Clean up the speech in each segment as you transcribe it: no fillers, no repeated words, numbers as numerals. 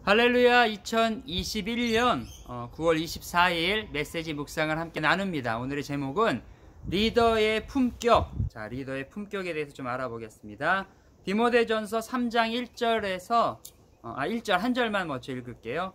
할렐루야. 2021년 9월 24일 메시지 묵상을 함께 나눕니다. 오늘의 제목은 리더의 품격. 자, 리더의 품격에 대해서 좀 알아보겠습니다. 디모데전서 3장 1절에서 1절 한 절만 먼저 읽을게요.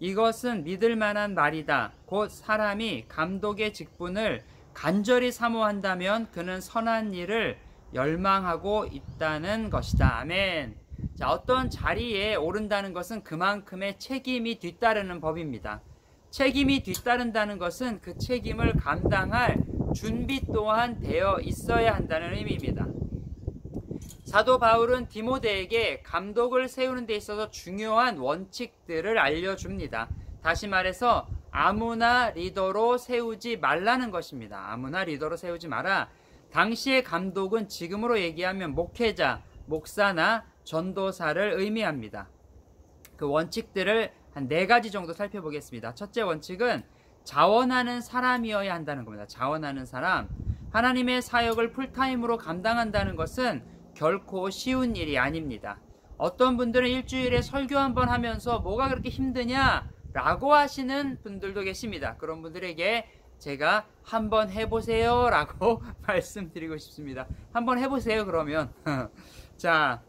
이것은 믿을 만한 말이다. 곧 사람이 감독의 직분을 간절히 사모한다면 그는 선한 일을 열망하고 있다는 것이다. 아멘. 자, 어떤 자리에 오른다는 것은 그만큼의 책임이 뒤따르는 법입니다. 책임이 뒤따른다는 것은 그 책임을 감당할 준비 또한 되어 있어야 한다는 의미입니다. 사도 바울은 디모데에게 감독을 세우는 데 있어서 중요한 원칙들을 알려줍니다. 다시 말해서 아무나 리더로 세우지 말라는 것입니다. 아무나 리더로 세우지 마라. 당시의 감독은 지금으로 얘기하면 목회자, 목사나 전도사를 의미합니다. 그 원칙들을 한 4가지 정도 살펴보겠습니다. 첫째 원칙은 자원하는 사람이어야 한다는 겁니다. 자원하는 사람. 하나님의 사역을 풀타임으로 감당한다는 것은 결코 쉬운 일이 아닙니다. 어떤 분들은 일주일에 설교 한 번 하면서 뭐가 그렇게 힘드냐? 라고 하시는 분들도 계십니다. 그런 분들에게 제가 한번 해보세요 라고 말씀드리고 싶습니다. 한번 해보세요 그러면. 자,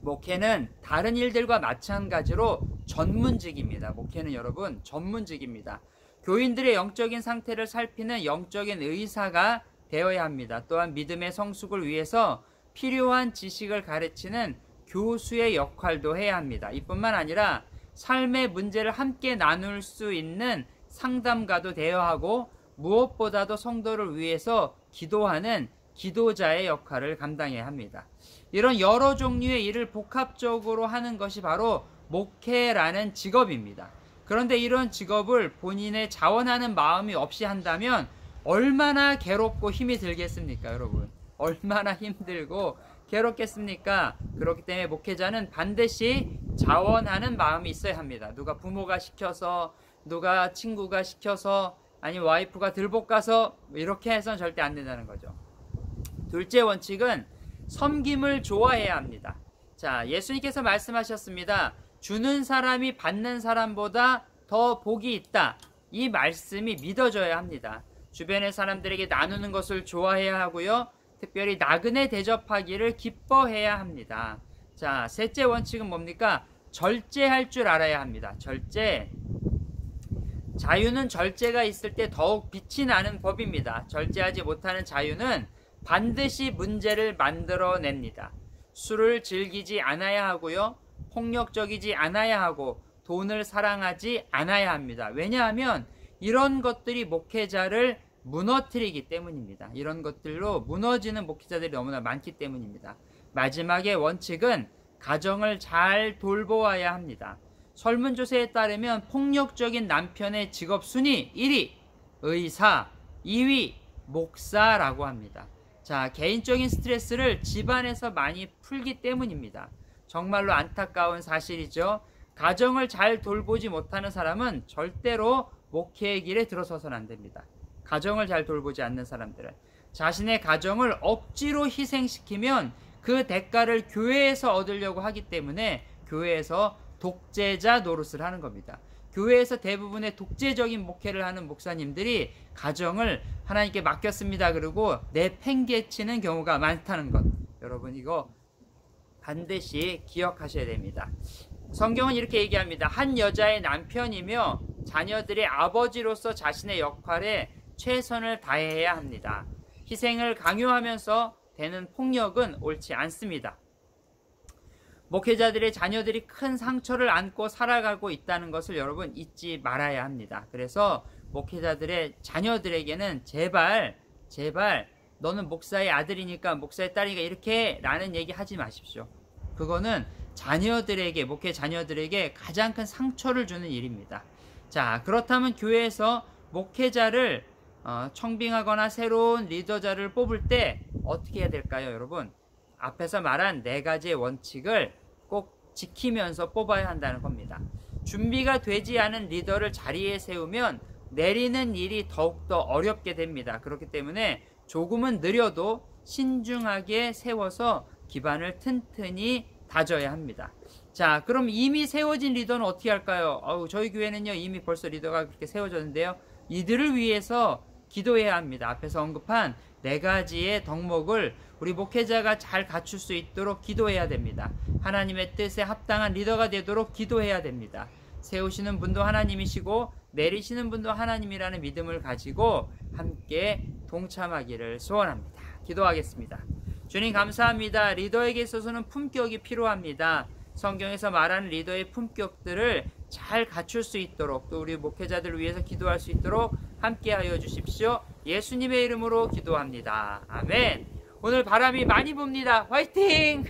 목회는 다른 일들과 마찬가지로 전문직입니다. 목회는 여러분 전문직입니다. 교인들의 영적인 상태를 살피는 영적인 의사가 되어야 합니다. 또한 믿음의 성숙을 위해서 필요한 지식을 가르치는 교수의 역할도 해야 합니다. 이뿐만 아니라 삶의 문제를 함께 나눌 수 있는 상담가도 되어야 하고 무엇보다도 성도를 위해서 기도하는 기도자의 역할을 감당해야 합니다. 이런 여러 종류의 일을 복합적으로 하는 것이 바로 목회라는 직업입니다. 그런데 이런 직업을 본인의 자원하는 마음이 없이 한다면 얼마나 괴롭고 힘이 들겠습니까, 여러분? 얼마나 힘들고 괴롭겠습니까? 그렇기 때문에 목회자는 반드시 자원하는 마음이 있어야 합니다. 누가 부모가 시켜서, 누가 친구가 시켜서, 아니면 와이프가 들볶아서 이렇게 해서는 절대 안 된다는 거죠. 둘째 원칙은 섬김을 좋아해야 합니다. 자, 예수님께서 말씀하셨습니다. 주는 사람이 받는 사람보다 더 복이 있다. 이 말씀이 믿어져야 합니다. 주변의 사람들에게 나누는 것을 좋아해야 하고요. 특별히 나그네 대접하기를 기뻐해야 합니다. 자, 셋째 원칙은 뭡니까? 절제할 줄 알아야 합니다. 절제. 자유는 절제가 있을 때 더욱 빛이 나는 법입니다. 절제하지 못하는 자유는 반드시 문제를 만들어냅니다. 술을 즐기지 않아야 하고요. 폭력적이지 않아야 하고 돈을 사랑하지 않아야 합니다. 왜냐하면 이런 것들이 목회자를 무너뜨리기 때문입니다. 이런 것들로 무너지는 목회자들이 너무나 많기 때문입니다. 마지막의 원칙은 가정을 잘 돌보아야 합니다. 설문조사에 따르면 폭력적인 남편의 직업 순위 1위 의사, 2위 목사라고 합니다. 자, 개인적인 스트레스를 집안에서 많이 풀기 때문입니다. 정말로 안타까운 사실이죠. 가정을 잘 돌보지 못하는 사람은 절대로 목회의 길에 들어서서는 안 됩니다. 가정을 잘 돌보지 않는 사람들은 자신의 가정을 억지로 희생시키면 그 대가를 교회에서 얻으려고 하기 때문에 교회에서 독재자 노릇을 하는 겁니다. 교회에서 대부분의 독재적인 목회를 하는 목사님들이 가정을 하나님께 맡겼습니다. 그리고 내팽개치는 경우가 많다는 것. 여러분 이거 반드시 기억하셔야 됩니다. 성경은 이렇게 얘기합니다. 한 여자의 남편이며 자녀들의 아버지로서 자신의 역할에 최선을 다해야 합니다. 희생을 강요하면서 되는 폭력은 옳지 않습니다. 목회자들의 자녀들이 큰 상처를 안고 살아가고 있다는 것을 여러분 잊지 말아야 합니다. 그래서 목회자들의 자녀들에게는 제발 너는 목사의 아들이니까 목사의 딸이니까 이렇게 라는 얘기 하지 마십시오. 그거는 자녀들에게, 목회 자녀들에게 가장 큰 상처를 주는 일입니다. 자, 그렇다면 교회에서 목회자를 청빙하거나 새로운 리더자를 뽑을 때 어떻게 해야 될까요, 여러분? 앞에서 말한 4가지의 원칙을 꼭 지키면서 뽑아야 한다는 겁니다. 준비가 되지 않은 리더를 자리에 세우면 내리는 일이 더욱더 어렵게 됩니다. 그렇기 때문에 조금은 느려도 신중하게 세워서 기반을 튼튼히 다져야 합니다. 자, 그럼 이미 세워진 리더는 어떻게 할까요? 저희 교회는요, 이미 벌써 리더가 그렇게 세워졌는데요. 이들을 위해서 기도해야 합니다. 앞에서 언급한 4가지의 덕목을 우리 목회자가 잘 갖출 수 있도록 기도해야 됩니다. 하나님의 뜻에 합당한 리더가 되도록 기도해야 됩니다. 세우시는 분도 하나님이시고 내리시는 분도 하나님이라는 믿음을 가지고 함께 동참하기를 소원합니다. 기도하겠습니다. 주님 감사합니다. 리더에게 있어서는 품격이 필요합니다. 성경에서 말하는 리더의 품격들을 잘 갖출 수 있도록 또 우리 목회자들을 위해서 기도할 수 있도록 함께하여 주십시오. 예수님의 이름으로 기도합니다. 아멘. 오늘 바람이 많이 붑니다. 화이팅!